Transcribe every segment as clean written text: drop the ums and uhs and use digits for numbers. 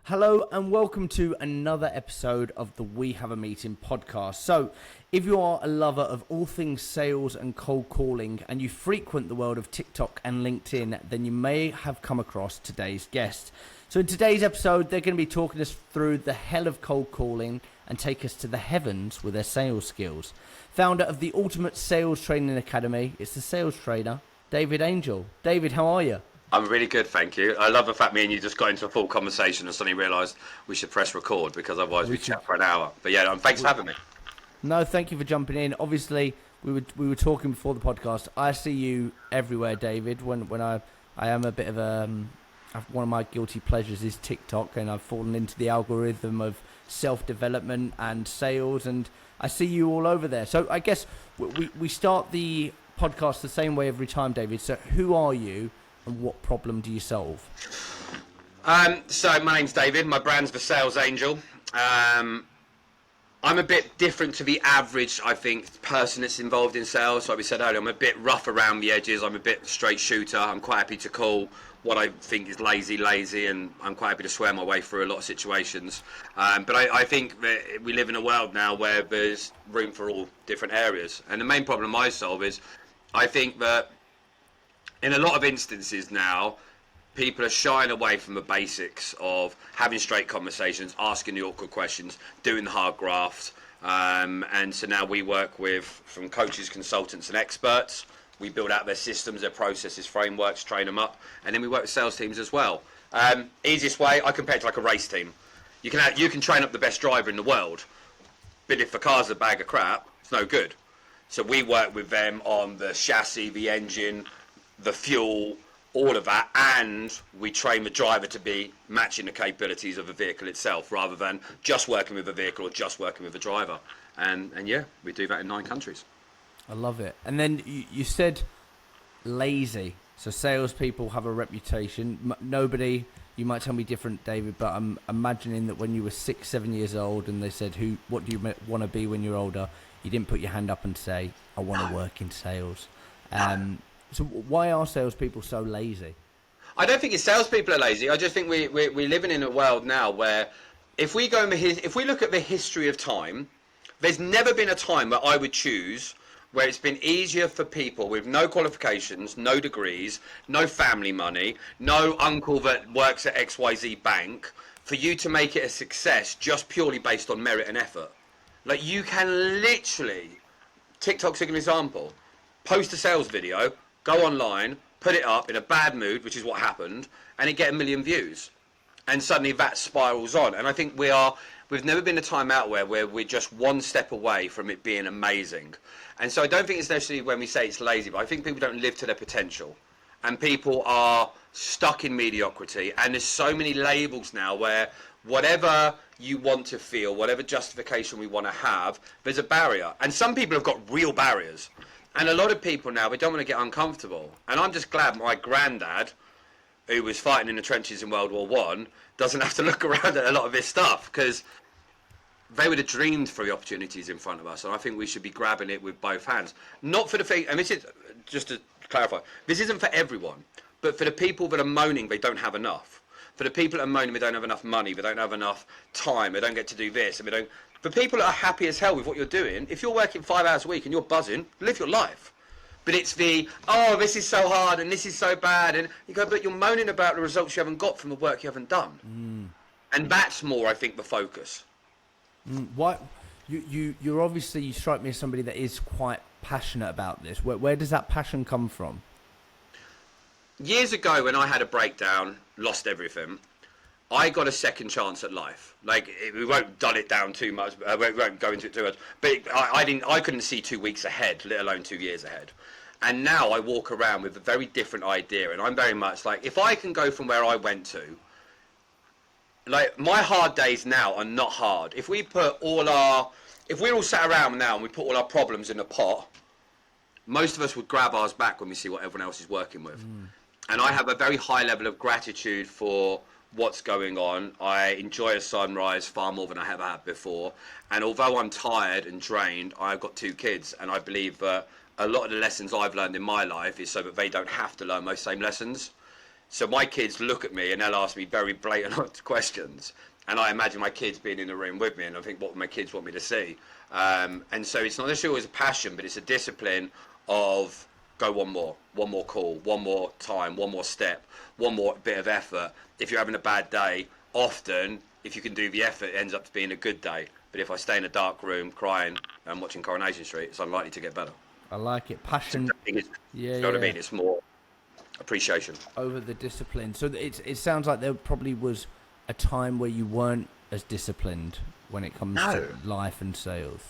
Hello and welcome to another episode of the We Have a Meeting podcast. So, if you are a lover of all things sales and cold calling and you frequent the world of TikTok and LinkedIn, then you may have come across today's guest. So in today's episode, they're going to be talking us through the hell of cold calling and take us to the heavens with their sales skills. Founder of the Ultimate Sales Training Academy, it's the sales trainer, David Angel. David, how are you? I'm really good, thank you. I love the fact me and you just got into a full conversation and suddenly realised we should press record because otherwise we'd chat for an hour. But yeah, thanks for having me. No, thank you for jumping in. Obviously, we were talking before the podcast. I see you everywhere, David. When I am a bit of one of my guilty pleasures is TikTok, and I've fallen into the algorithm of self-development and sales, and I see you all over there. So I guess we start the podcast the same way every time, David. So who are you? And what problem do you solve? So my name's David. My brand's the Sales Angel. I'm a bit different to the average, I think, person that's involved in sales. Like we said earlier, I'm a bit rough around the edges. I'm a bit straight shooter. I'm quite happy to call what I think is lazy, and I'm quite happy to swear my way through a lot of situations. But I think that we live in a world now where there's room for all different areas. And the main problem I solve is I think that in a lot of instances now, people are shying away from the basics of having straight conversations, asking the awkward questions, doing the hard graft. And so now we work from coaches, consultants and experts. We build out their systems, their processes, frameworks, train them up. And then we work with sales teams as well. Easiest way, I compare it to like a race team. You can train up the best driver in the world, but if the car's a bag of crap, it's no good. So we work with them on the chassis, the engine, the fuel, all of that, and we train the driver to be matching the capabilities of the vehicle itself rather than just working with the vehicle or just working with the driver. And yeah, we do that in 9 countries. I love it. And then you said lazy. So salespeople have a reputation. Nobody, you might tell me different, David, but I'm imagining that when you were 6, 7 years old and they said, what do you want to be when you're older? You didn't put your hand up and say, I want to work in sales. So why are salespeople so lazy? I don't think it's salespeople are lazy. I just think we're living in a world now where if we look at the history of time, there's never been a time where I would choose where it's been easier for people with no qualifications, no degrees, no family money, no uncle that works at XYZ bank, for you to make it a success just purely based on merit and effort. Like you can literally, TikTok's a good example, post a sales video, go online, put it up in a bad mood, which is what happened, and it get 1 million views. And suddenly that spirals on. And I think we've never been a time out where we're just one step away from it being amazing. And so I don't think it's necessarily when we say it's lazy, but I think people don't live to their potential. And people are stuck in mediocrity. And there's so many labels now where whatever you want to feel, whatever justification we want to have, there's a barrier. And some people have got real barriers. And a lot of people now, they don't want to get uncomfortable. And I'm just glad my granddad, who was fighting in the trenches in World War I, doesn't have to look around at a lot of this stuff, because they would have dreamed for the opportunities in front of us. And I think we should be grabbing it with both hands. Not for the thing, and this is, just to clarify, this isn't for everyone, but for the people that are moaning they don't have enough. For the people that are moaning they don't have enough money, they don't have enough time, they don't get to do this, and they don't. For people that are happy as hell with what you're doing, if you're working 5 hours a week and you're buzzing, live your life. But it's this is so hard and this is so bad, and you go, but you're moaning about the results you haven't got from the work you haven't done. And that's more, I think, the focus. What you're obviously, you strike me as somebody that is quite passionate about this. Where does that passion come from? Years ago, when I had a breakdown, lost everything, I got a second chance at life. Like, we won't dull it down too much. We won't go into it too much. But I couldn't see 2 weeks ahead, let alone 2 years ahead. And now I walk around with a very different idea. And I'm very much like, if I can go from where I went to, like, my hard days now are not hard. If we're all sat around now and we put all our problems in a pot, most of us would grab ours back when we see what everyone else is working with. And I have a very high level of gratitude for what's going on. I enjoy a sunrise far more than I ever had before. And although I'm tired and drained, I've got 2 kids, and I believe that a lot of the lessons I've learned in my life is so that they don't have to learn those same lessons. So my kids look at me and they'll ask me very blatant questions. And I imagine my kids being in the room with me, and I think, what my kids want me to see. And so it's not necessarily always a passion, but it's a discipline of go one more call, one more time, one more step, one more bit of effort. If you're having a bad day, often, if you can do the effort, it ends up being a good day. But if I stay in a dark room crying and watching Coronation Street, it's unlikely to get better. I like it. Passion. Yeah, Yeah, you know what I yeah. mean? It's more appreciation. Over the discipline. So it sounds like there probably was a time where you weren't as disciplined when it comes to life and sales.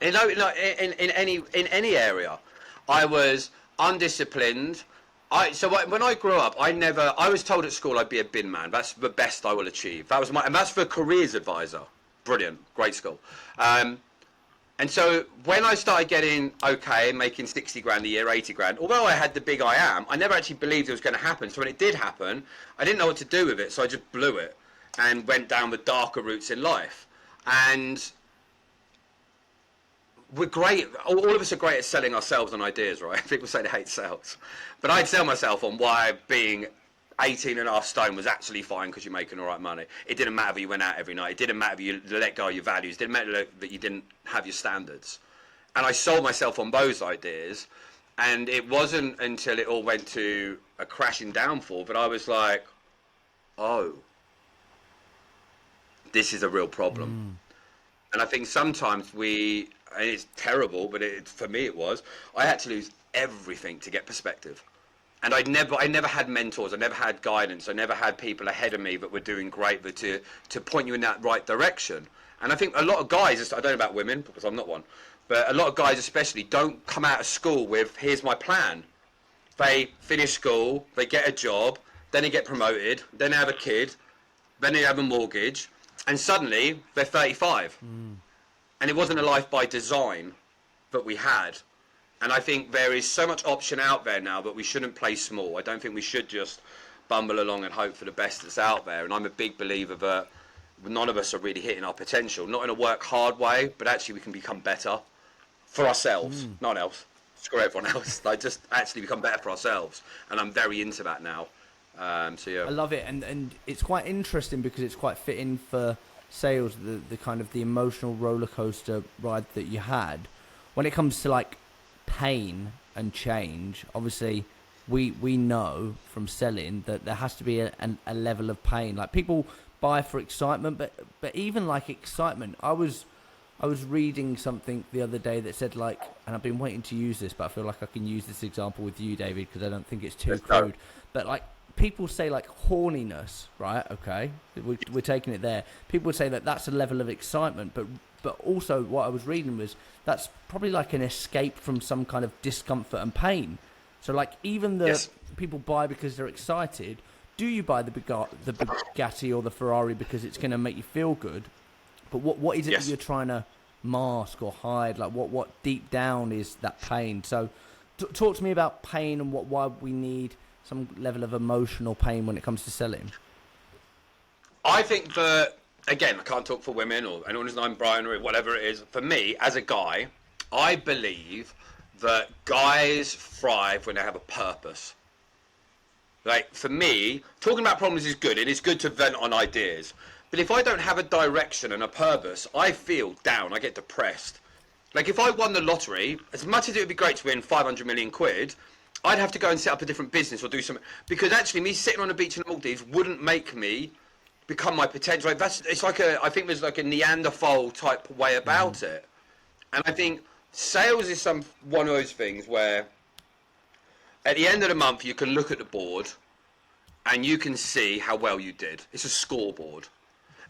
In any area, I was undisciplined. When I grew up, I was told at school I'd be a bin man. That's the best I will achieve. And that's for careers advisor. Brilliant, great school. And so when I started getting okay, making 60 grand a year, 80 grand, although I had the big I am, I never actually believed it was going to happen. So when it did happen, I didn't know what to do with it. So I just blew it and went down the darker routes in life. And we're great. All of us are great at selling ourselves on ideas, right? People say they hate sales. But I'd sell myself on why being 18 and a half stone was actually fine because you're making all right money. It didn't matter if you went out every night. It didn't matter if you let go of your values. It didn't matter that you didn't have your standards. And I sold myself on those ideas. And it wasn't until it all went to a crashing downfall that I was like, oh, this is a real problem. And I think sometimes and it's terrible, but for me it was, I had to lose everything to get perspective. And I never had mentors. I never had guidance. I never had people ahead of me that were doing great, but to point you in that right direction. And I think a lot of guys, I don't know about women because I'm not one, but a lot of guys especially don't come out of school with, here's my plan. They finish school, they get a job, then they get promoted, then they have a kid, then they have a mortgage, and suddenly they're 35. And it wasn't a life by design that we had. And I think there is so much option out there now that we shouldn't play small. I don't think we should just bumble along and hope for the best that's out there. And I'm a big believer that none of us are really hitting our potential, not in a work hard way, but actually we can become better for ourselves, no one else. Screw everyone else. Like, just actually become better for ourselves. And I'm very into that now. So yeah, I love it, and it's quite interesting because it's quite fitting for sales, the kind of the emotional roller coaster ride that you had when it comes to like pain and change. Obviously we know from selling that there has to be a level of pain. Like, people buy for excitement, but even like excitement, I was reading something the other day that said, like, and I've been waiting to use this, but I feel like I can use this example with you, David, because I don't think it's too crude. But like, people say like horniness, right? Okay, we're taking it there. People would say that that's a level of excitement, but also what I was reading was that's probably like an escape from some kind of discomfort and pain. So like, even the people buy because they're excited. Do you buy the Bugatti or the Ferrari because it's going to make you feel good? But what is it that you're trying to mask or hide? Like, what deep down is that pain? So talk to me about pain and why we need some level of emotional pain when it comes to selling. I think that, again, I can't talk for women or anyone who's non-Brian or whatever it is. For me, as a guy, I believe that guys thrive when they have a purpose. Like, for me, talking about problems is good, and it's good to vent on ideas. But if I don't have a direction and a purpose, I feel down, I get depressed. Like, if I won the lottery, as much as it would be great to win 500 million quid, I'd have to go and set up a different business or do something. Because actually, me sitting on a beach in the Maldives wouldn't make me become my potential. Like, I think there's like a Neanderthal type way about it. And I think sales is one of those things where at the end of the month, you can look at the board and you can see how well you did. It's a scoreboard.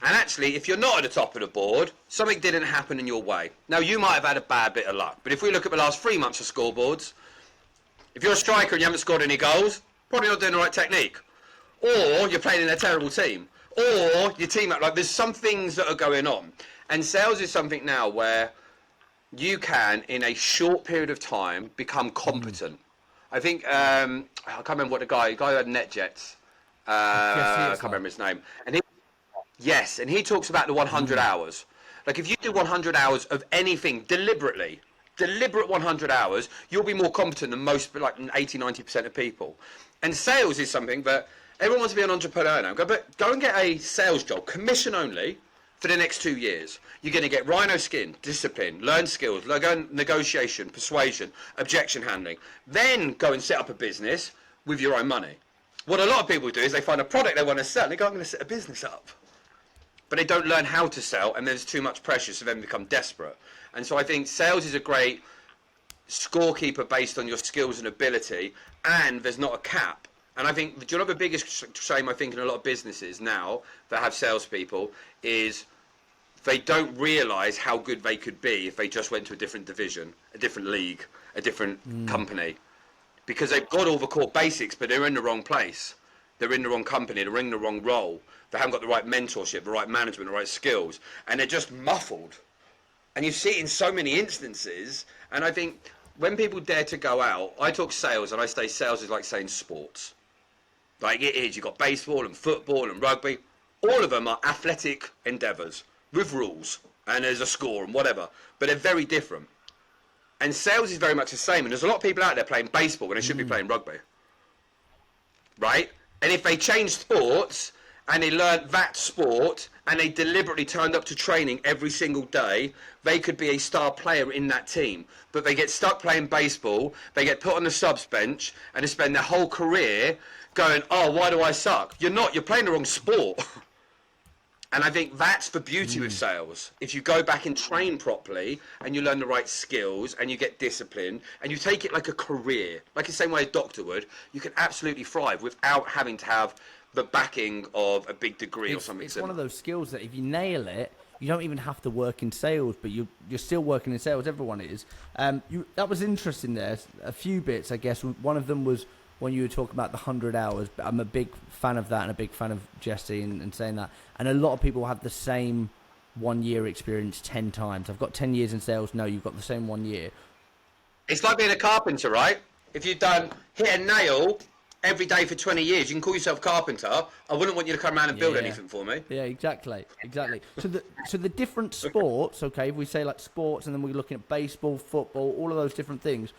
And actually, if you're not at the top of the board, something didn't happen in your way. Now, you might have had a bad bit of luck, but if we look at the last 3 months of scoreboards, if you're a striker and you haven't scored any goals, probably not doing the right technique. Or you're playing in a terrible team. Or your team, like, there's some things that are going on. And sales is something now where you can, in a short period of time, become competent. I think, I can't remember what the guy who had NetJets, I can't remember his name. And he talks about the 100 hours. Like, if you do 100 hours of anything deliberately, deliberate 100 hours, you'll be more competent than most, like 80-90% of people. And sales is something that everyone wants to be an entrepreneur now. But go and get a sales job, commission only, for the next 2 years. You're going to get rhino skin, discipline, learn skills, learn negotiation, persuasion, objection handling. Then go and set up a business with your own money. What a lot of people do is they find a product they want to sell and they go, I'm going to set a business up. But they don't learn how to sell, and there's too much pressure, so then become desperate. And so I think sales is a great scorekeeper based on your skills and ability, and there's not a cap. And I think, do you know the biggest shame I think in a lot of businesses now that have salespeople is they don't realise how good they could be if they just went to a different division, a different league, a different company. Because they've got all the core basics, but they're in the wrong place. They're in the wrong company, they're in the wrong role. They haven't got the right mentorship, the right management, the right skills, and they're just muffled. And you see it in so many instances. And I think when people dare to go out, I talk sales, and I say sales is like saying sports. Like it is, you've got baseball and football and rugby. All of them are athletic endeavours with rules, and there's a score and whatever, but they're very different. And sales is very much the same, and there's a lot of people out there playing baseball when they should be playing rugby. Right? And if they change sports, and they learnt that sport, and they deliberately turned up to training every single day, they could be a star player in that team. But they get stuck playing baseball, they get put on the subs bench, and they spend their whole career going, oh, why do I suck? You're not, you're playing the wrong sport. And I think that's the beauty with sales. If you go back and train properly, and you learn the right skills, and you get discipline, and you take it like a career, like the same way a doctor would, you can absolutely thrive without having to have the backing of a big degree or something it's similar. one of those skills that if you nail it, you don't even have to work in sales, but you're still working in sales. Everyone is. That was interesting there. A few bits, I guess. One of them was when you were talking about the 100 hours. I'm a big fan of that and a big fan of Jesse and saying that. And a lot of people have the same 1 year experience 10 times. I've got 10 years in sales. No, you've got the same 1 year. It's like being a carpenter, right? If you've done hit a nail every day for 20 years, you can call yourself carpenter. I wouldn't want you to come around and build anything for me. Yeah, exactly. So the different sports, okay, if we say like sports, and then we're looking at baseball, football, all of those different things.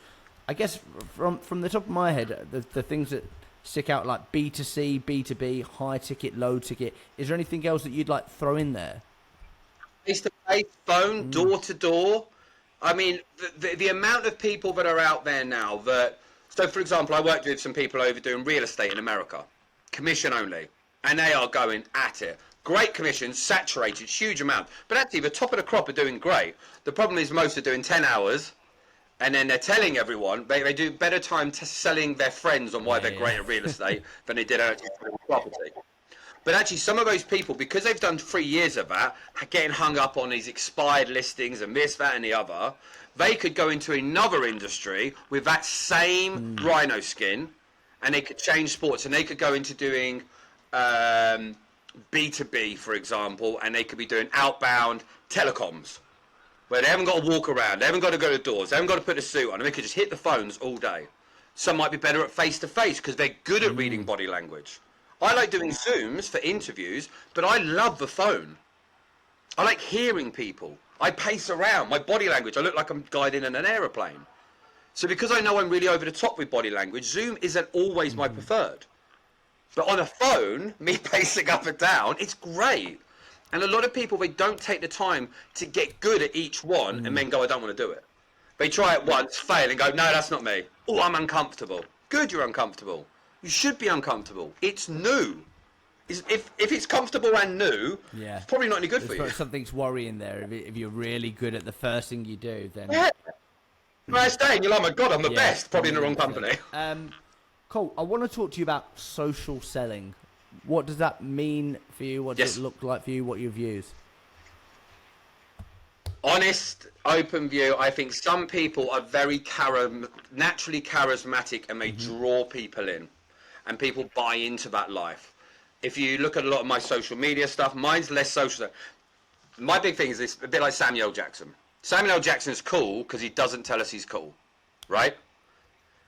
I guess from the top of my head, the things that stick out like B2C, B2B, high ticket, low ticket. Is there anything else that you'd like to throw in there? Face to face, phone, door to door. I mean, the amount of people that are out there now that. So, for example, I worked with some people over doing real estate in America, commission only, and they are going at it. Great commissions, saturated, huge amount. But actually, the top of the crop are doing great. The problem is most are doing 10 hours, and then they're telling everyone they do better time selling their friends on why they're great at real estate than they did actually selling property. But actually, some of those people, because they've done 3 years of that, getting hung up on these expired listings and this, that, and the other, they could go into another industry with that same rhino skin, and they could change sports, and they could go into doing B2B, for example, and they could be doing outbound telecoms, where they haven't got to walk around, they haven't got to go to doors, they haven't got to put a suit on, and they could just hit the phones all day. Some might be better at face-to-face because they're good at reading body language. I like doing Zooms for interviews, but I love the phone. I like hearing people. I pace around. My body language, I look like I'm guiding in an aeroplane. So because I know I'm really over the top with body language, Zoom isn't always my preferred. But on a phone, me pacing up and down, it's great. And a lot of people, they don't take the time to get good at each one and then go, I don't want to do it. They try it once, fail, and go, no, that's not me. Oh, I'm uncomfortable. Good, you're uncomfortable. You should be uncomfortable. It's new. If it's comfortable and new, it's probably not any good for you. Something's worrying there. If you're really good at the first thing you do, then... Yeah. First day, and you're like, oh my God, I'm the best. Probably in the wrong company. Cole, I want to talk to you about social selling. What does that mean for you? What does it look like for you? What are your views? Honest, open view. I think some people are very naturally charismatic, and they draw people in, and people buy into that life. If you look at a lot of my social media stuff, mine's less social. My big thing is this, a bit like Samuel L. Jackson. Samuel L. Jackson's cool because he doesn't tell us he's cool, right?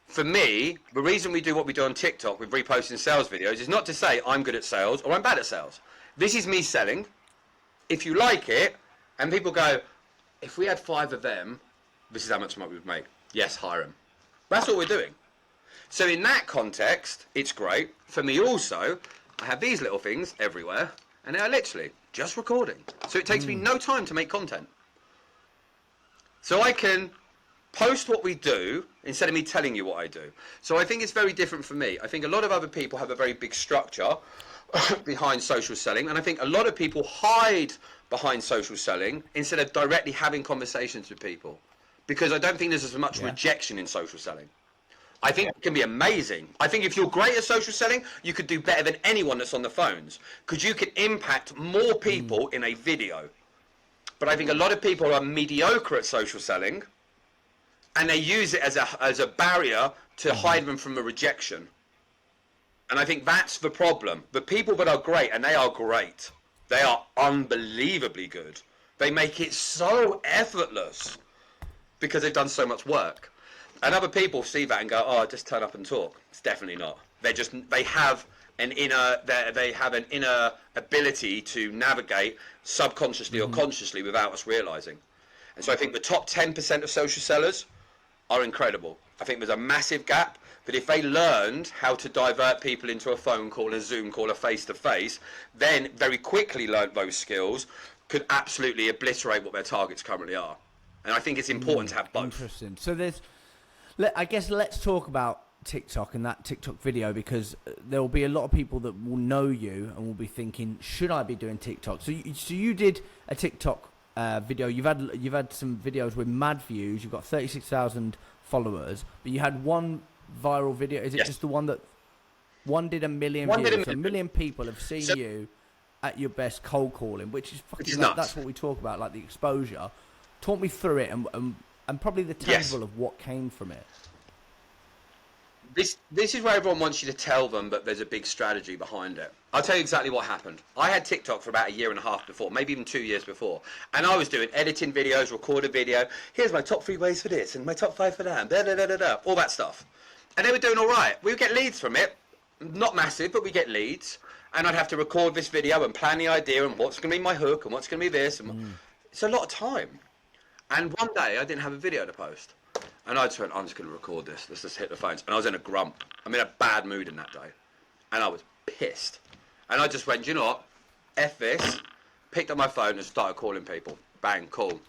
For me, the reason we do what we do on TikTok with reposting sales videos is not to say I'm good at sales or I'm bad at sales. This is me selling. If you like it, and people go, if we had 5 of them, This is how much money we would make. Yes, hire him. That's all we're doing. So in that context, it's great. For me also, I have these little things everywhere, and they are literally just recording. So it takes me no time to make content. So I can post what we do instead of me telling you what I do. So I think it's very different for me. I think a lot of other people have a very big structure behind social selling, and I think a lot of people hide behind social selling instead of directly having conversations with people, because I don't think there's as much rejection in social selling. I think it can be amazing. I think if you're great at social selling, you could do better than anyone that's on the phones, because you can impact more people in a video. But I think a lot of people are mediocre at social selling, and they use it as a barrier to hide them from a rejection. And I think that's the problem. The people that are great, and they are great, they are unbelievably good. They make it so effortless because they've done so much work. And other people see that and go, "Oh, just turn up and talk." It's definitely not. They have an inner ability to navigate subconsciously or consciously without us realizing. And so I think the top 10% of social sellers are incredible. I think there's a massive gap, that if they learned how to divert people into a phone call, a Zoom call, a face-to-face, then very quickly learned those skills, could absolutely obliterate what their targets currently are. And I think it's important to have both. Interesting. So I guess let's talk about TikTok and that TikTok video, because there will be a lot of people that will know you and will be thinking, should I be doing TikTok? So you did a TikTok video. You've had some videos with mad views. You've got 36,000 followers, but you had one viral video. Is it just the one that one did a million views? So a million people have seen you at your best cold calling, which is fucking nuts. That's what we talk about, like the exposure. Talk me through it and probably the tangible of what came from it. This is where everyone wants you to tell them that there's a big strategy behind it. I'll tell you exactly what happened. I had TikTok for about a year and a half before, maybe even 2 years before. And I was doing editing videos, recorded video. Here's my top 3 ways for this and my top 5 for that, all that stuff. And they were doing all right. We would get leads from it. Not massive, but we get leads. And I'd have to record this video and plan the idea and what's going to be my hook and what's going to be this. And it's a lot of time. And one day I didn't have a video to post. And I just went, I'm just going to record this. Let's just hit the phones. And I was in a grump. I'm in a bad mood in that day. And I was pissed. And I just went, you know what? F this. Picked up my phone and started calling people. Bang, call.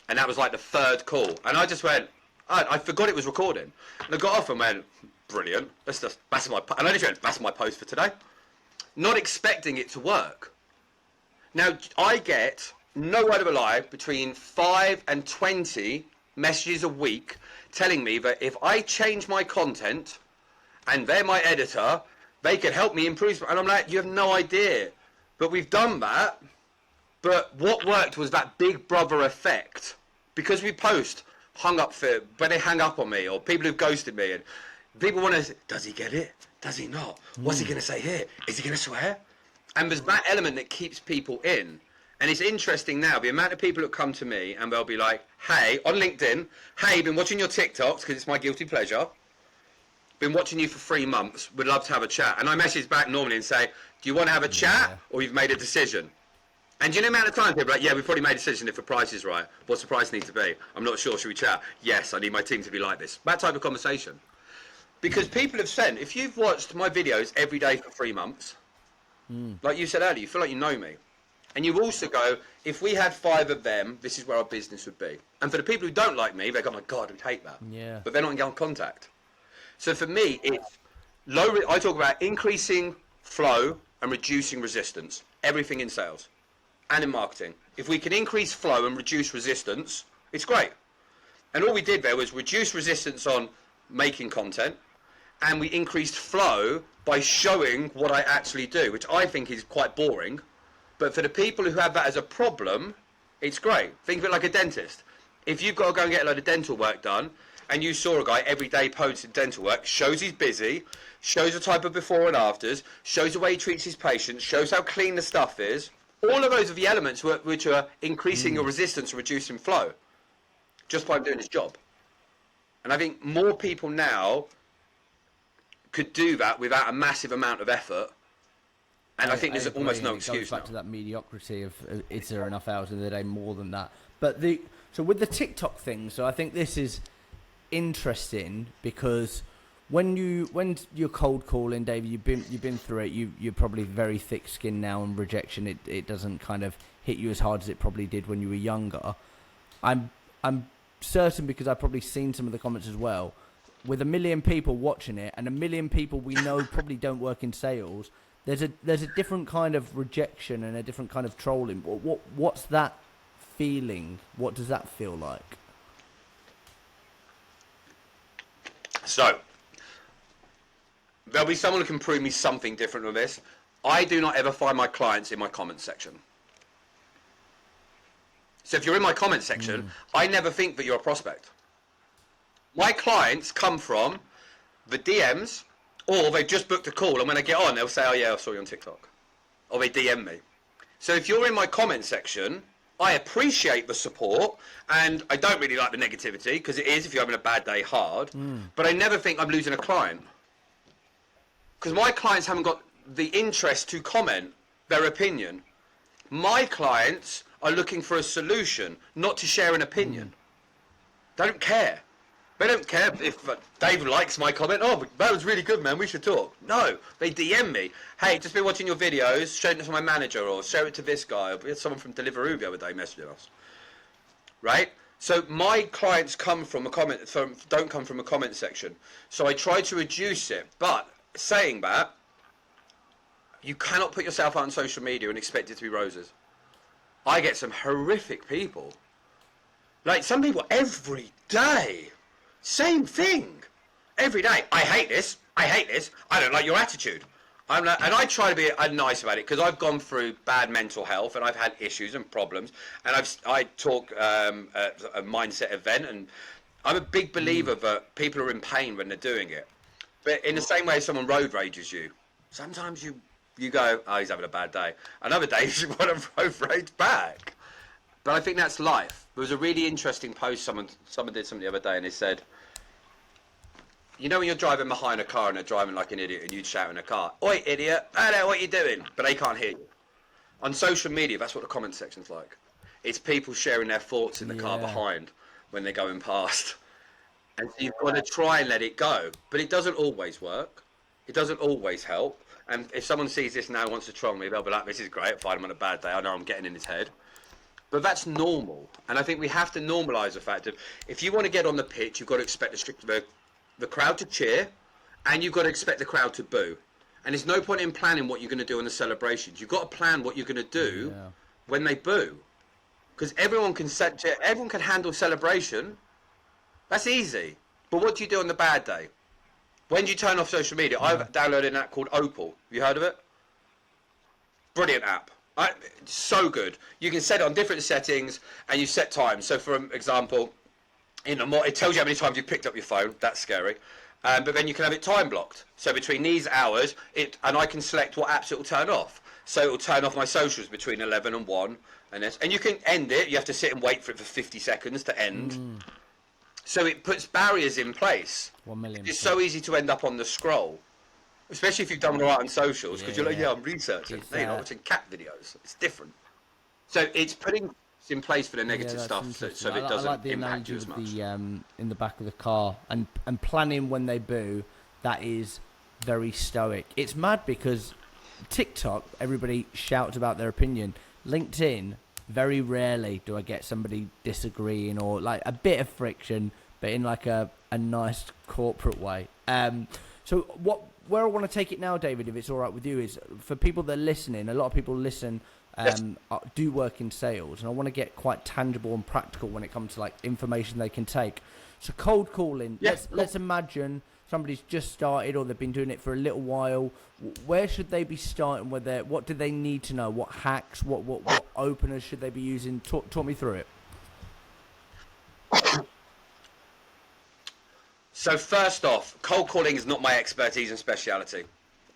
And that was like the 3rd call. And I just went, I forgot it was recording. And I got off and went, brilliant. That's my post for today. Not expecting it to work. Now, I get, no word of a lie, between 5 and 20 messages a week telling me that if I change my content and they're my editor, they can help me improve. And I'm like, you have no idea. But we've done that. But what worked was that big brother effect. Because we post hung up for when they hang up on me, or people who've ghosted me, and people want to say, does he get it? Does he not? What's he going to say here? Is he going to swear? And there's that element that keeps people in. And it's interesting now, the amount of people that come to me and they'll be like, hey, on LinkedIn, hey, been watching your TikToks because it's my guilty pleasure. Been watching you for 3 months, would love to have a chat. And I message back normally and say, do you want to have a chat or you've made a decision? And do you know the amount of time people are like, yeah, we've already made a decision if the price is right. What's the price need to be? I'm not sure, should we chat? Yes, I need my team to be like this. That type of conversation. Because people have said, if you've watched my videos every day for 3 months, like you said earlier, you feel like you know me. And you also go, if we had 5 of them, this is where our business would be. And for the people who don't like me, they go, oh my God, we'd hate that. Yeah. But they're not in contact. So for me, it's I talk about increasing flow and reducing resistance. Everything in sales and in marketing. If we can increase flow and reduce resistance, it's great. And all we did there was reduce resistance on making content, and we increased flow by showing what I actually do, which I think is quite boring. But for the people who have that as a problem, it's great. Think of it like a dentist. If you've got to go and get a load of dental work done, and you saw a guy every day posting dental work, shows he's busy, shows the type of before and afters, shows the way he treats his patients, shows how clean the stuff is, all of those are the elements which are increasing your resistance and reducing flow, just by doing his job. And I think more people now could do that without a massive amount of effort, And I think there's agree, almost no and it goes excuse back now. to that mediocrity of is there enough hours in the day more than that? But so with the TikTok thing, so I think this is interesting because when you're cold calling, David, you've been through it. You're probably very thick skinned now, and rejection it doesn't kind of hit you as hard as it probably did when you were younger. I'm certain, because I've probably seen some of the comments as well. With 1 million people watching it and 1 million people we know probably don't work in sales, there's a different kind of rejection and a different kind of trolling. What's that feeling? What does that feel like? So there'll be someone who can prove me something different with this. I do not ever find my clients in my comment section. So if you're in my comment section, I never think that you're a prospect. My clients come from the DMs, or they've just booked a call, and when I get on, they'll say, oh yeah, I saw you on TikTok. Or they DM me. So if you're in my comment section, I appreciate the support, and I don't really like the negativity, because it is, if you're having a bad day, hard. But I never think I'm losing a client. Because my clients haven't got the interest to comment their opinion. My clients are looking for a solution, not to share an opinion. They don't care. They don't care if Dave likes my comment. Oh, that was really good, man. We should talk. No, they DM me. Hey, just been watching your videos. Show it to my manager, or show it to this guy. We had someone from Deliveroo the other day messaging us. Right? So my clients come from don't come from a comment section. So I try to reduce it. But saying that, you cannot put yourself out on social media and expect it to be roses. I get some horrific people. Like some people every day. Same thing. Every day. I hate this. I hate this. I don't like your attitude. And I try to be nice about it, because I've gone through bad mental health and I've had issues and problems. And I talk at a mindset event, and I'm a big believer that people are in pain when they're doing it. But in the same way as someone road rages you, sometimes you go, oh, he's having a bad day. Another day you want to road rage back. But I think that's life. There was a really interesting post someone did something the other day, and they said, you know when you're driving behind a car and they're driving like an idiot, and you'd shout in a car, oi idiot, hello, what you doing? But they can't hear you. On social media, that's what the comment section's like. It's people sharing their thoughts in the car behind when they're going past. And so you've got to try and let it go. But it doesn't always work. It doesn't always help. And if someone sees this now and wants to troll me, they'll be like, this is great, fine, I'm on a bad day, I know I'm getting in his head. But that's normal. And I think we have to normalise the fact that if you want to get on the pitch, you've got to expect the crowd to cheer, and you've got to expect the crowd to boo. And there's no point in planning what you're going to do in the celebrations. You've got to plan what you're going to do when they boo. Because everyone can handle celebration. That's easy. But what do you do on the bad day? When do you turn off social media? I've downloaded an app called Opal. Have you heard of it? Brilliant app. So good. You can set it on different settings, and you set times. So for example, it tells you how many times you've picked up your phone. That's scary. But then you can have it time blocked. So between these hours, and I can select what apps it will turn off. So it will turn off my socials between 11 and 1. And you can end it. You have to sit and wait for it for 50 seconds to end. So it puts barriers in place. 1 million. It's so easy to end up on the scroll. Especially if you've done all right on socials, because you're like, I'm researching. No, you're not watching cat videos. It's different. So it's putting in place for the negative stuff, so it doesn't I like the impact you as analogy much. with the in the back of the car and planning when they boo. That is very stoic. It's mad because TikTok, everybody shouts about their opinion. LinkedIn, very rarely do I get somebody disagreeing or like a bit of friction, but in like a nice corporate way. So where I want to take it now, David, if it's all right with you, is for people that are listening. A lot of people listen. Do work in sales, and I want to get quite tangible and practical when it comes to like information they can take. So cold calling. Let's imagine somebody's just started or they've been doing it for a little while. Where should they be starting? What do they need to know? What hacks? What openers should they be using? Talk me through it. So first off, cold calling is not my expertise and speciality.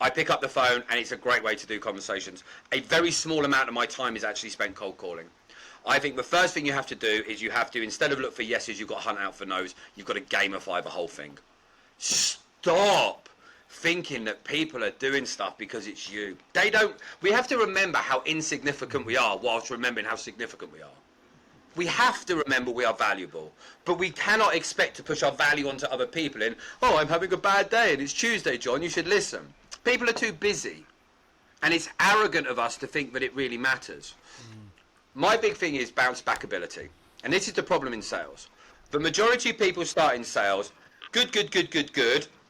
I pick up the phone and it's a great way to do conversations. A very small amount of my time is actually spent cold calling. I think the first thing you have to do is instead of look for yeses, you've got to hunt out for nos. You've got to gamify the whole thing. Stop thinking that people are doing stuff because it's you. They don't. We have to remember how insignificant we are whilst remembering how significant we are. We have to remember we are valuable, but we cannot expect to push our value onto other people in, oh, I'm having a bad day and it's Tuesday, John, you should listen. People are too busy, and it's arrogant of us to think that it really matters. My big thing is bounce back ability, and this is the problem in sales. The majority of people start in sales, good,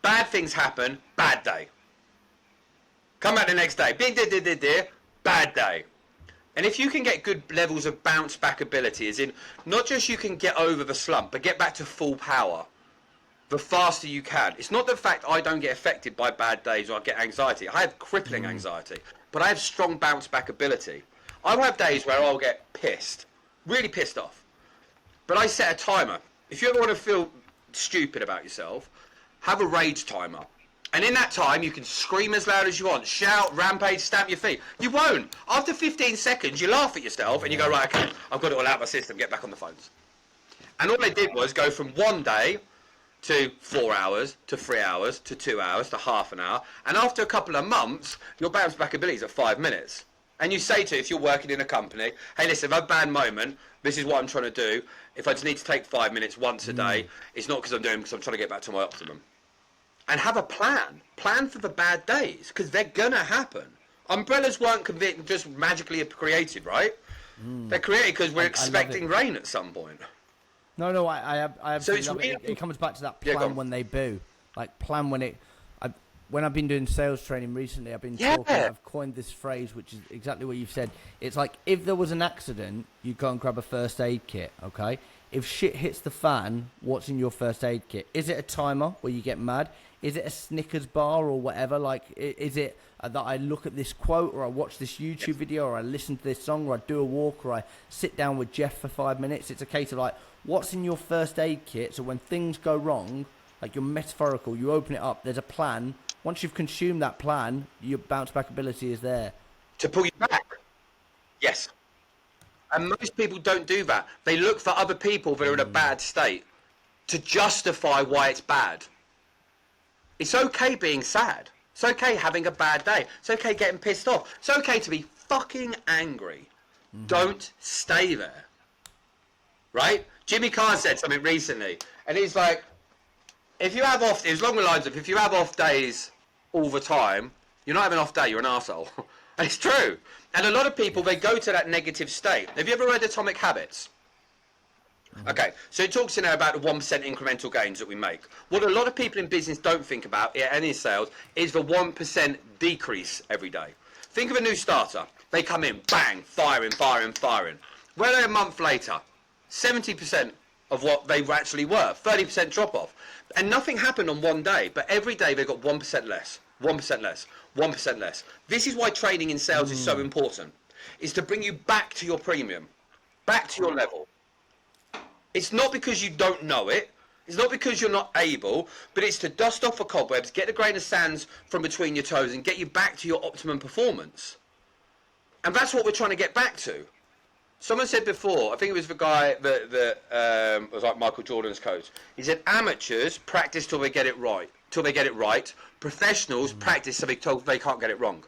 bad things happen, bad day. Come back the next day, bad day. And if you can get good levels of bounce back ability, as in not just you can get over the slump, but get back to full power, the faster you can. It's not the fact I don't get affected by bad days or I get anxiety. I have crippling anxiety, but I have strong bounce back ability. I will have days where I'll get pissed, really pissed off. But I set a timer. If you ever want to feel stupid about yourself, have a rage timer. And in that time, you can scream as loud as you want, shout, rampage, stamp your feet. You won't. After 15 seconds, you laugh at yourself and you go, right, okay, I've got it all out of my system, get back on the phones. And all I did was go from 1 day to 4 hours, to 3 hours, to 2 hours, to half an hour. And after a couple of months, your bounce back ability is at 5 minutes. And you say to, if you're working in a company, hey, listen, if I have a bad moment, this is what I'm trying to do. If I just need to take 5 minutes once a day, it's not because I'm doing, because I'm trying to get back to my optimum. And have a plan. Plan for the bad days, because they're gonna happen. Umbrellas weren't just magically created, right? They're created because we're expecting rain at some point. No, I absolutely So love it's it. really- It comes back to that Yeah, go plan on. when they boo. Like, plan when it... When I've been doing sales training recently, I've been Yeah. talking, I've coined this phrase, which is exactly what you've said. It's like, if there was an accident, you go and grab a first aid kit, okay? If shit hits the fan, what's in your first aid kit? Is it a timer where you get mad? Is it a Snickers bar or whatever? Like, is it that I look at this quote, or I watch this YouTube video, or I listen to this song, or I do a walk, or I sit down with Jeff for 5 minutes? It's a case of like, what's in your first aid kit? So when things go wrong, like you're metaphorical, you open it up, there's a plan. Once you've consumed that plan, your bounce back ability is there. To pull you back. Yes. And most people don't do that. They look for other people that are in a bad state to justify why it's bad. It's okay being sad. It's okay having a bad day. It's okay getting pissed off. It's okay to be fucking angry. Don't stay there. Right? Jimmy Carr said something recently, and he's like, if you have off, it was along the lines of, if you have off days all the time, you're not having an off day, you're an arsehole. And it's true. And a lot of people, they go to that negative state. Have you ever read Atomic Habits? Okay, so it talks in there about the 1% incremental gains that we make. What a lot of people in business don't think about, and in sales, is the 1% decrease every day. Think of a new starter. They come in, bang, firing. Where are they a month later? 70% of what they actually were, 30% drop off. And nothing happened on one day, but every day they got 1% less, 1% less, 1% less. This is why training in sales is so important, is to bring you back to your premium, back to your level. It's not because you don't know it, it's not because you're not able, but it's to dust off the cobwebs, get the grain of sand from between your toes and get you back to your optimum performance. And that's what we're trying to get back to. Someone said before, I think it was the guy that was like Michael Jordan's coach. He said, amateurs practice till they get it right. Professionals practice so they can't get it wrong.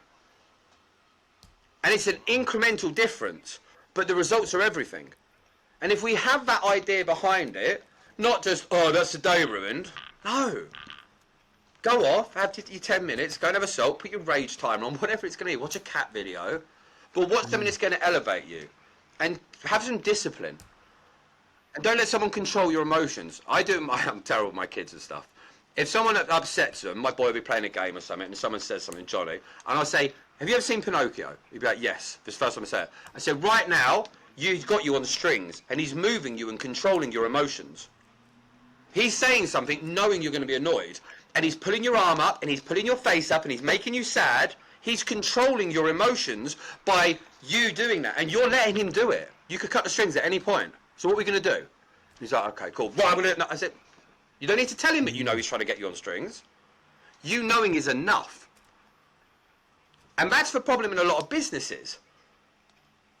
And it's an incremental difference, but the results are everything. And if we have that idea behind it, not just, oh, that's the day ruined. No. Go off, have your 10 minutes, go and have a salt, put your rage timer on, whatever it's going to be. Watch a cat video. But watch something that's going to elevate you. And have some discipline. And don't let someone control your emotions. I'm terrible with my kids and stuff. If someone upsets them, my boy will be playing a game or something, and someone says something jolly, and I'll say, have you ever seen Pinocchio? He'd be like, yes. This is the first time I say it. I said, right now, he's got you on the strings, and he's moving you and controlling your emotions. He's saying something knowing you're going to be annoyed, and he's pulling your arm up, and he's putting your face up, and he's making you sad. He's controlling your emotions by you doing that, and you're letting him do it. You could cut the strings at any point. So what are we going to do? He's like, okay, cool. Right, I'm going to... I said, you don't need to tell him that you know he's trying to get you on strings. You knowing is enough. And that's the problem in a lot of businesses.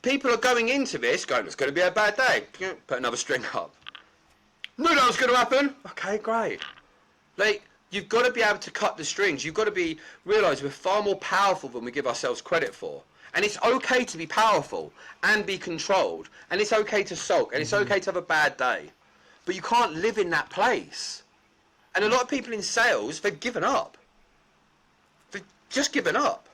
People are going into this going, it's going to be a bad day. Put another string up. No, that was going to happen. Okay, great. Like, You've got to be able to cut the strings. You've got to realize we're far more powerful than we give ourselves credit for. And it's okay to be powerful and be controlled. And it's okay to sulk. And it's okay to have a bad day. But you can't live in that place. And a lot of people in sales, they've given up. They've just given up.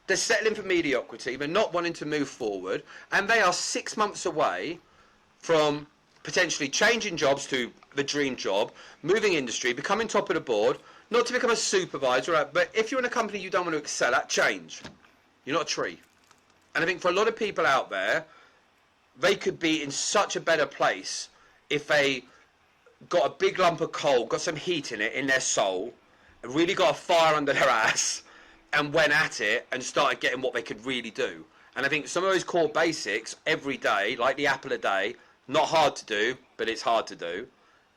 They're settling for mediocrity. They're not wanting to move forward. And they are 6 months away from potentially changing jobs to the dream job, moving industry, becoming top of the board, not to become a supervisor, but if you're in a company you don't want to excel at, change. You're not a tree. And I think for a lot of people out there, they could be in such a better place if they got a big lump of coal, got some heat in it, in their soul, and really got a fire under their ass, and went at it and started getting what they could really do. And I think some of those core basics every day, like the apple a day, not hard to do, but it's hard to do.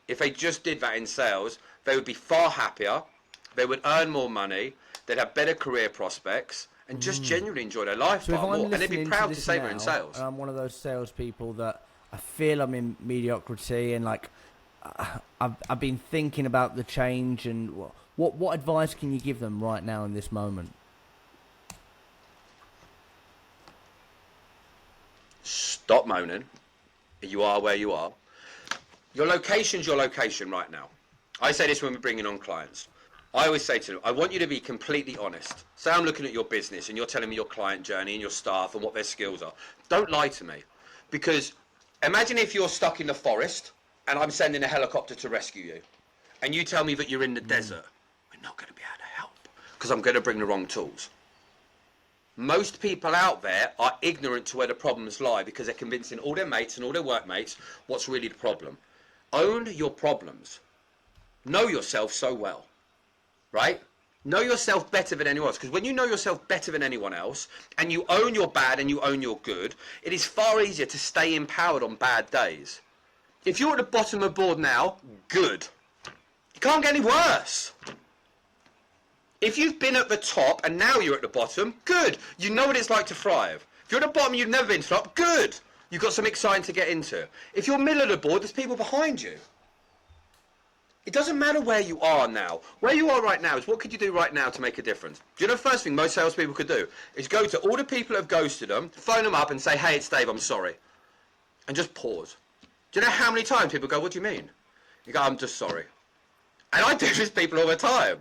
If they just did that in sales, they would be far happier, they would earn more money, they'd have better career prospects, and just genuinely enjoy their life So if far I'm more. And they'd be listening proud to to say they're now, in sales. and I'm one of those salespeople that I feel I'm in mediocrity, and like I've been thinking about the change, and what advice can you give them right now in this moment? Stop moaning. You are where you are. Your location's your location right now. I say this when we're bringing on clients. I always say to them, I want you to be completely honest. Say I'm looking at your business and you're telling me your client journey and your staff and what their skills are. Don't lie to me. Because imagine if you're stuck in the forest and I'm sending a helicopter to rescue you. And you tell me that you're in the desert. We're not going to be able to help because I'm going to bring the wrong tools. Most people out there are ignorant to where the problems lie because they're convincing all their mates and all their workmates what's really the problem. Own your problems. Know yourself so well, right? Know yourself better than anyone else, because when you know yourself better than anyone else and you own your bad and you own your good, it is far easier to stay empowered on bad days. If you're at the bottom of the board now, good. You can't get any worse. If you've been at the top and now you're at the bottom, good. You know what it's like to thrive. If you're at the bottom and you've never been to the top, good. You've got something exciting to get into. If you're middle of the board, there's people behind you. It doesn't matter where you are now. Where you are right now is what could you do right now to make a difference? Do you know the first thing most salespeople could do is go to all the people that have ghosted them, phone them up and say, hey, it's Dave, I'm sorry. And just pause. Do you know how many times people go, what do you mean? You go, I'm just sorry. And I do this with people all the time.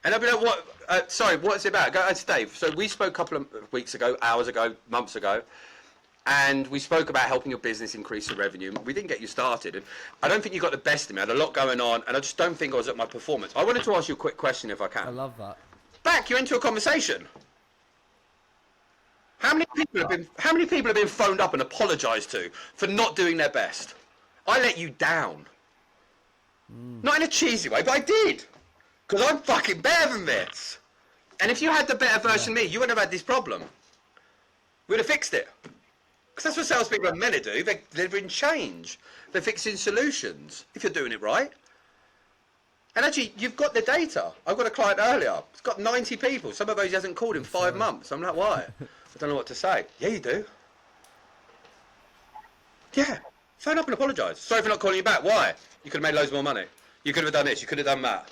And I'll be like, what? Sorry, what's it about? Go, it's Dave. So we spoke a couple of weeks ago, hours ago, months ago, and we spoke about helping your business increase the revenue. We didn't get you started. And I don't think you got the best of me. I had a lot going on, and I just don't think I was at my performance. I wanted to ask you a quick question if I can. I love that. Back you into a conversation. How many people have been phoned up and apologised to for not doing their best? I let you down. Not in a cheesy way, but I did. Because I'm fucking better than this. And if you had the better version of me, you wouldn't have had this problem. We'd have fixed it. Because that's what salespeople are meant to do. They're delivering change. They're fixing solutions, if you're doing it right. And actually, you've got the data. I've got a client earlier. It's got 90 people. Some of those he hasn't called in 5 months. I'm like, why? I don't know what to say. Yeah, you do. Yeah. Phone up and apologise. Sorry for not calling you back. Why? You could have made loads more money. You could have done this. You could have done that.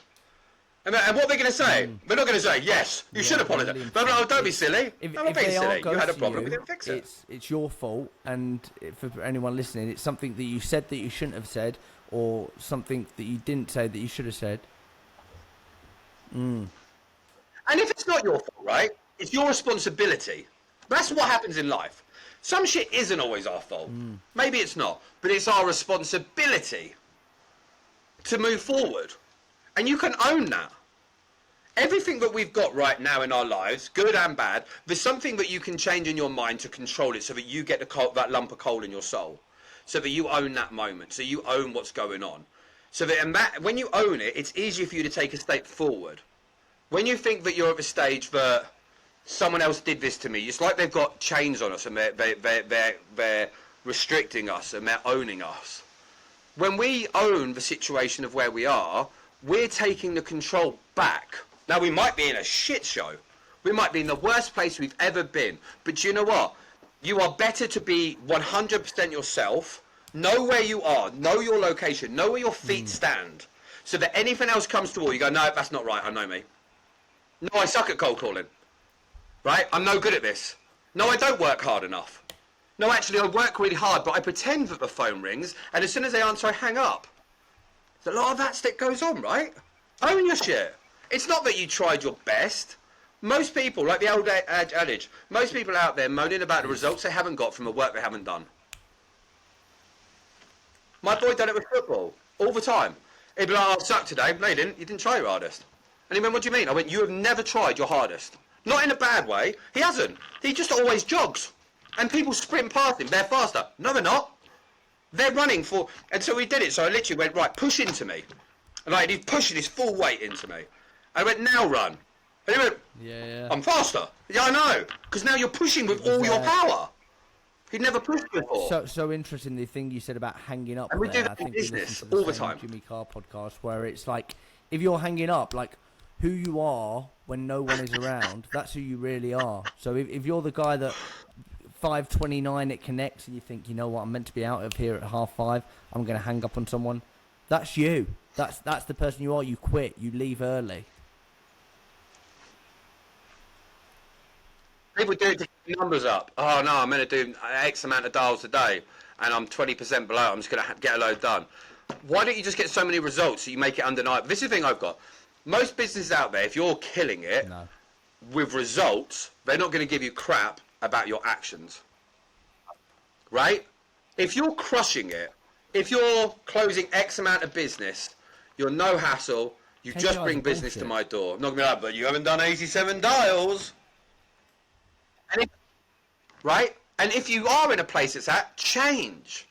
And what are they going to say? They're not going to say, yes, you should apologise. But no, don't be silly. I'm not being silly. You had a problem. We didn't fix it. It's your fault. And for anyone listening, it's something that you said that you shouldn't have said, or something that you didn't say that you should have said. And if it's not your fault, right, it's your responsibility. That's what happens in life. Some shit isn't always our fault. Maybe it's not. But it's our responsibility to move forward. And you can own that. Everything that we've got right now in our lives, good and bad, there's something that you can change in your mind to control it so that you get that lump of coal in your soul. So that you own that moment. So you own what's going on. So that when you own it, it's easier for you to take a step forward. When you think that you're at the stage that someone else did this to me, it's like they've got chains on us and they're restricting us and they're owning us. When we own the situation of where we are, we're taking the control back. Now, we might be in a shit show. We might be in the worst place we've ever been. But do you know what? You are better to be 100% yourself. Know where you are. Know your location. Know where your feet stand. so that anything else comes toward you, go, no, that's not right. I know me. No, I suck at cold calling. Right? I'm no good at this. No, I don't work hard enough. No, actually, I work really hard, but I pretend that the phone rings, and as soon as they answer, I hang up. There's a lot of that stick goes on, right? Own your shit. It's not that you tried your best. Most people, like the old adage, most people out there moaning about the results they haven't got from the work they haven't done. My boy done it with football all the time. He'd be like, oh, I sucked today. No, you didn't. You didn't try your hardest. And he went, what do you mean? I went, you have never tried your hardest. Not in a bad way. He hasn't. He just always jogs. And people sprint past him. They're faster. No, they're not. They're running for... And so he did it. So I literally went, right, push into me. And like, he's pushing his full weight into me. I went, now run. And he went, Yeah. I'm faster. Yeah, I know. Because now you're pushing with all your power. He'd never pushed before. So interesting, the thing you said about hanging up. And we there. do that in business we listened to all the same time. Jimmy Carr podcast, where it's like, if you're hanging up, like, who you are when no one is around, that's who you really are. So if you're the guy that 5:29 it connects and you think, you know what, I'm meant to be out of here at 5:30, I'm going to hang up on someone, that's you. That's the person you are. You quit. You leave early. People do it to keep numbers up. Oh no, I'm going to do X amount of dials a day, and I'm 20% below. I'm just going to get a load done. Why don't you just get so many results that you make it undeniable? This is the thing I've got. Most businesses out there, if you're killing it with results, they're not going to give you crap about your actions. Right? If you're crushing it, if you're closing X amount of business, you're no hassle, you just bring business to my door. I'm not going to be like, but you haven't done 87 dials. Right? And if you are in a place that's at, change.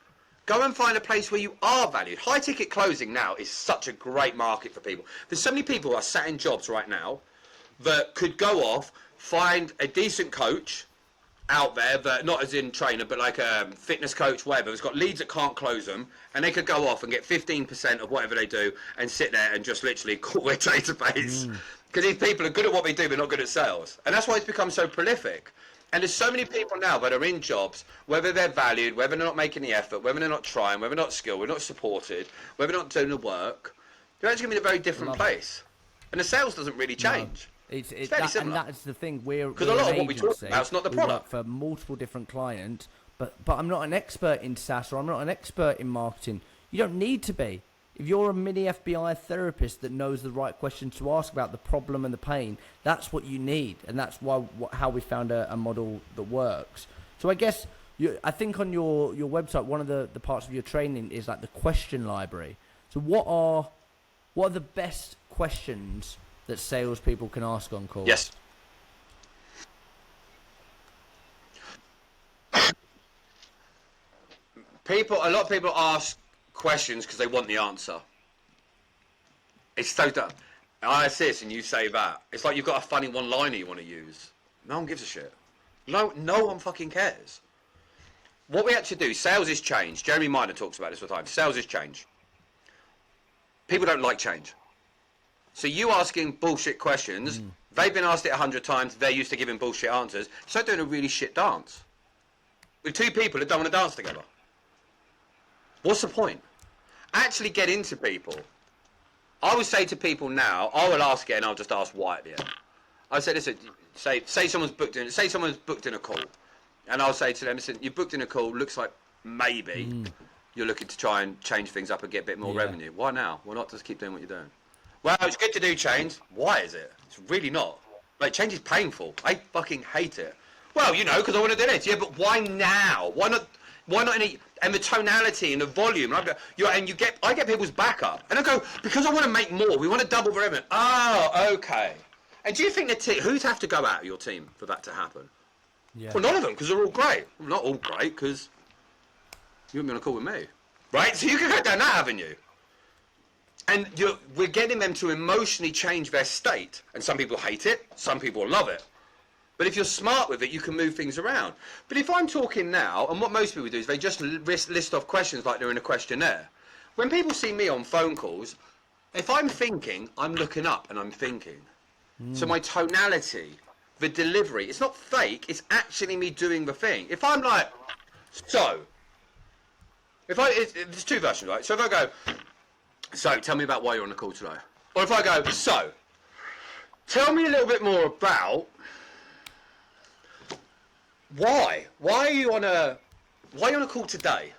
Go and find a place where you are valued. High ticket closing now is such a great market for people. There's so many people who are sat in jobs right now that could go off, find a decent coach out there, that not as in trainer, but like a fitness coach, whatever, who's got leads that can't close them, and they could go off and get 15% of whatever they do and sit there and just literally call their database. Because these people are good at what they do, but not good at sales. And that's why it's become so prolific. And there's so many people now that are in jobs, whether they're valued, whether they're not making the effort, whether they're not trying, whether they're not skilled, whether they're not supported, whether they're not doing the work, they're actually going to be in a very different place. And the sales doesn't really change. It's fairly similar. And that's the thing. Because a lot of what we talk about is not the product. We work for multiple different clients, but I'm not an expert in SaaS, or I'm not an expert in marketing. You don't need to be. If you're a mini FBI therapist that knows the right questions to ask about the problem and the pain, that's what you need, and that's how we found a model that works. So I guess I think on your website, one of the parts of your training is like the question library. So what are the best questions that salespeople can ask on call? Yes. A lot of people ask questions because they want the answer. It's so dumb. I say this and you say that. It's like you've got a funny one-liner you want to use. No one gives a shit. No one fucking cares. What we actually do, sales is change. Jeremy Miner talks about this all the time. Sales is change. People don't like change. So you asking bullshit questions, they've been asked it 100 times, they're used to giving bullshit answers. It's like doing a really shit dance with two people that don't want to dance together. What's the point? Actually get into people. I would say to people now, I will ask it and I'll just ask why at the end. I say, listen, say someone's booked in a call, and I'll say to them, listen, you booked in a call, looks like maybe you're looking to try and change things up and get a bit more revenue. Why now? Why not just keep doing what you're doing? Well, it's good to do change. Why is it? It's really not. Like, change is painful. I fucking hate it. Well, you know, because I want to do this. Yeah, but why now? Why not any? And the tonality and the volume. I get people's back up, and I go, because I want to make more. We want to double the revenue. Oh, okay. And do you think who'd have to go out of your team for that to happen? Yeah. Well, none of them, because they're all great. Well, not all great, because you wouldn't be on a call with me, right? So you can go down that avenue. And we're getting them to emotionally change their state. And some people hate it, some people love it. But if you're smart with it, you can move things around. But if I'm talking now, and what most people do is they just list off questions like they're in a questionnaire. When people see me on phone calls, if I'm thinking, I'm looking up and I'm thinking. So my tonality, the delivery, it's not fake, it's actually me doing the thing. If I'm like, there's two versions, right? So if I go, So tell me about why you're on the call today. Or if I go, so tell me a little bit more about why. Why are you on a call today?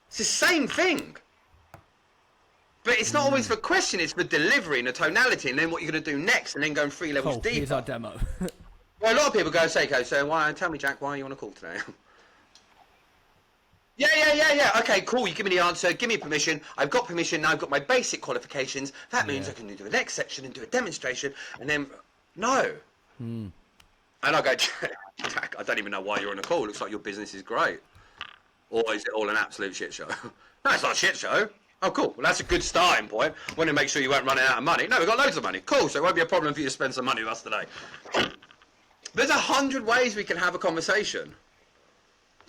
It's the same thing. But it's not always for question, it's for delivery and the tonality and then what you're going to do next and then going 3 levels deeper. Here's our demo. Well, a lot of people go, say, so tell me, Jack, why are you on a call today? Yeah. Okay, cool. You give me the answer. Give me permission. I've got permission. Now I've got my basic qualifications. That means I can do the next section and do a demonstration. And then, no. And I go, Jack, I don't even know why you're on a call. Looks like your business is great. Or is it all an absolute shit show? No, it's not a shit show. Oh, cool. Well, that's a good starting point. Want to make sure you weren't running out of money. No, we've got loads of money. Cool. So it won't be a problem for you to spend some money with us today. There's 100 ways we can have a conversation.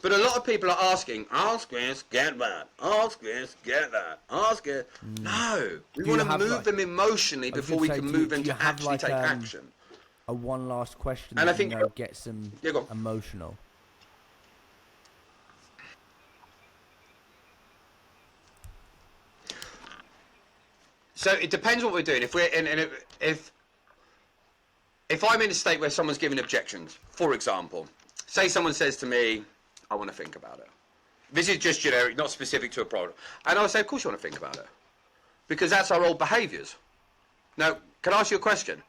But a lot of people are asking, ask this, get that. Ask this, get that. Ask it. No. We want to move them emotionally before we can move them to actually take action. A one last question and that I think gets them emotional. So it depends what we're doing. If we're if I'm in a state where someone's giving objections, for example, say someone says to me, I want to think about it. This is just generic, not specific to a problem. And I'll say, of course you want to think about it. Because that's our old behaviours. Now, can I ask you a question?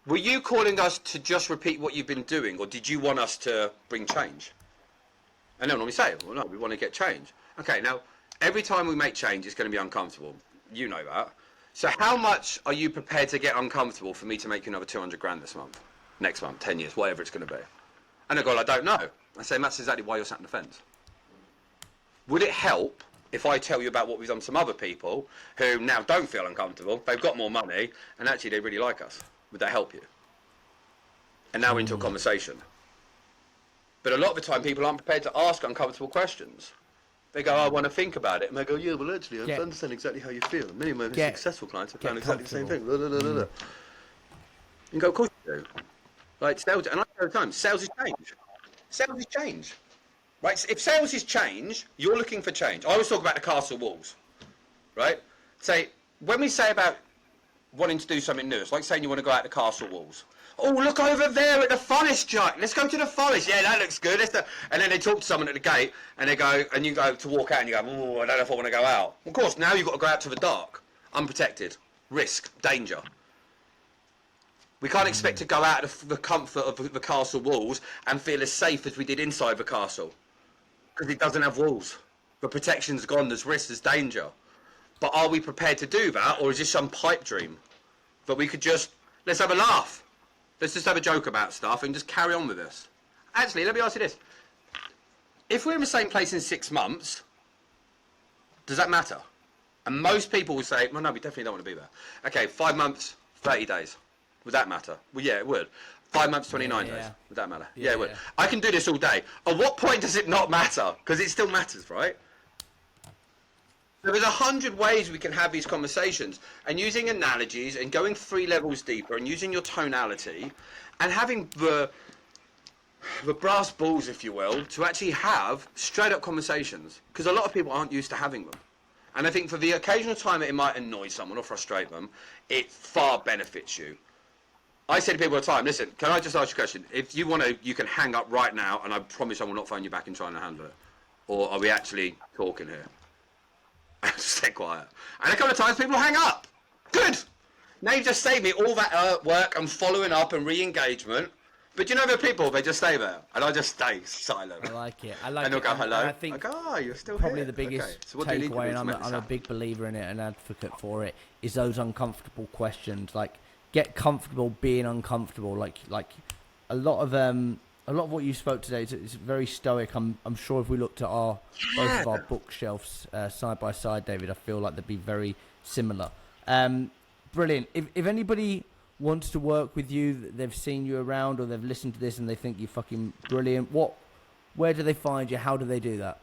Were you calling us to just repeat what you've been doing, or did you want us to bring change? And they'll normally say, well, no, we want to get change. Okay, now, every time we make change, it's going to be uncomfortable. You know that. So how much are you prepared to get uncomfortable for me to make you another 200 grand this month, next month, 10 years, whatever it's going to be? And they go, I don't know. I say, that's exactly why you're sat on the fence. Would it help if I tell you about what we've done to some other people who now don't feel uncomfortable, they've got more money, and actually they really like us? Would that help you? And now we're into a conversation. But a lot of the time people aren't prepared to ask uncomfortable questions. They go, I want to think about it. And they go, yeah, well, actually, I understand exactly how you feel. Many of my successful clients have found exactly the same thing. And go, of course you do. Like sales, and I say all the time, sales is change. Sales is change. Right? If sales is change, you're looking for change. I always talk about the castle walls. Right? Say, when we say about wanting to do something new, it's like saying you want to go out the castle walls. Oh, look over there at the forest, Jack. Let's go to the forest. Yeah, that looks good. And then they talk to someone at the gate, and they go, and you go to walk out, and you go, oh, I don't know if I want to go out. Of course, now you've got to go out to the dark, unprotected, risk, danger. We can't expect to go out of the comfort of the castle walls and feel as safe as we did inside the castle, because it doesn't have walls. The protection's gone. There's risk. There's danger. But are we prepared to do that, or is this some pipe dream that we could just let's have a laugh? Let's just have a joke about stuff and just carry on with this. Actually, let me ask you this. If we're in the same place in 6 months, does that matter? And most people will say, well, no, we definitely don't want to be there. Okay, 5 months, 30 days. Would that matter? Well, yeah, it would. 5 months, 29 days. Would that matter? Yeah, it would. I can do this all day. At what point does it not matter? Because it still matters, right? There's 100 ways we can have these conversations, and using analogies and going 3 levels deeper and using your tonality and having the brass balls, if you will, to actually have straight up conversations, because a lot of people aren't used to having them. And I think for the occasional time that it might annoy someone or frustrate them, it far benefits you. I say to people all the time, listen, can I just ask you a question? If you want to, you can hang up right now, and I promise I will not phone you back and try and handle it. Or are we actually talking here? Just stay quiet. And a couple of times people hang up. Good. Now you've just saved me all that work and following up and re-engagement. But you know there are people, they just stay there. And I just stay silent. I like it. I like and it. And they'll go, hello. I think you're still probably here. the biggest okay. So takeaway, and I'm a big believer in it, an advocate for it, is those uncomfortable questions. Like, get comfortable being uncomfortable. Like a lot of what you spoke today is very stoic. I'm sure if we looked at both of our bookshelves side by side, David, I feel like they'd be very similar. Brilliant. If anybody wants to work with you, they've seen you around or they've listened to this and they think you're fucking brilliant, where do they find you? How do they do that?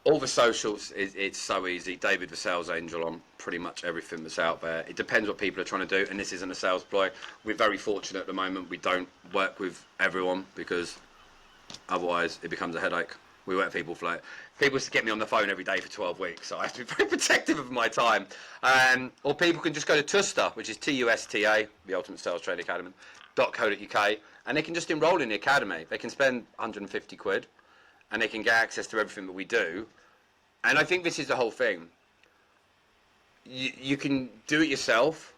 All the socials, it's so easy. David the Sales Angel on pretty much everything that's out there. It depends what people are trying to do, and this isn't a sales ploy. We're very fortunate at the moment. We don't work with everyone because Otherwise, it becomes a headache. We let people float. People used to get me on the phone every day for 12 weeks, so I have to be very protective of my time. Or people can just go to Tusta, which is Tusta, the Ultimate Sales Training Academy, .co.uk, and they can just enroll in the academy. They can spend 150 quid, and they can get access to everything that we do. And I think this is the whole thing. You can do it yourself,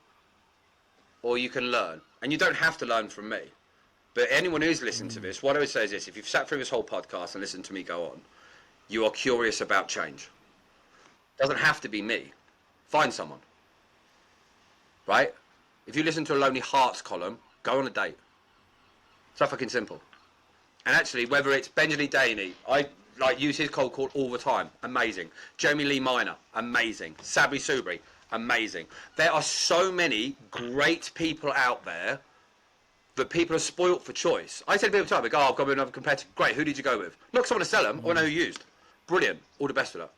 or you can learn. And you don't have to learn from me. But anyone who's listened to this, what I would say is this: if you've sat through this whole podcast and listened to me go on, you are curious about change. It doesn't have to be me. Find someone. Right? If you listen to a Lonely Hearts column, go on a date. It's that fucking simple. And actually, whether it's Benjamin Daney, I use his cold call all the time. Amazing. Jeremy Lee Minor, amazing. Sabri Subri, amazing. There are so many great people out there that people are spoilt for choice. I said to people all the time, I've got another competitor. Great, who did you go with? Not because I want to sell them, I want to know who you used. Brilliant, all the best for that.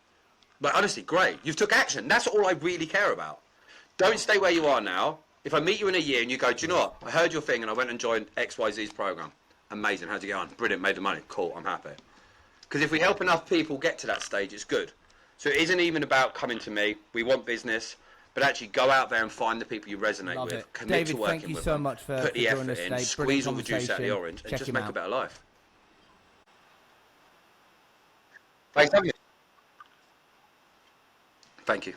But honestly, great. You've took action. That's all I really care about. Don't stay where you are now. If I meet you in a year and you go, do you know what? I heard your thing and I went and joined XYZ's program. Amazing, how'd you get on? Brilliant, made the money. Cool, I'm happy. Because if we help enough people get to that stage, it's good. So it isn't even about coming to me. We want business. But actually go out there and find the people you resonate Love with. it. Commit David, to working thank you with so them. much for Put the joining effort us in, today. squeeze all the juice out of the conversation. orange, and Check just him make a out. better life. Thanks, David. Thank you.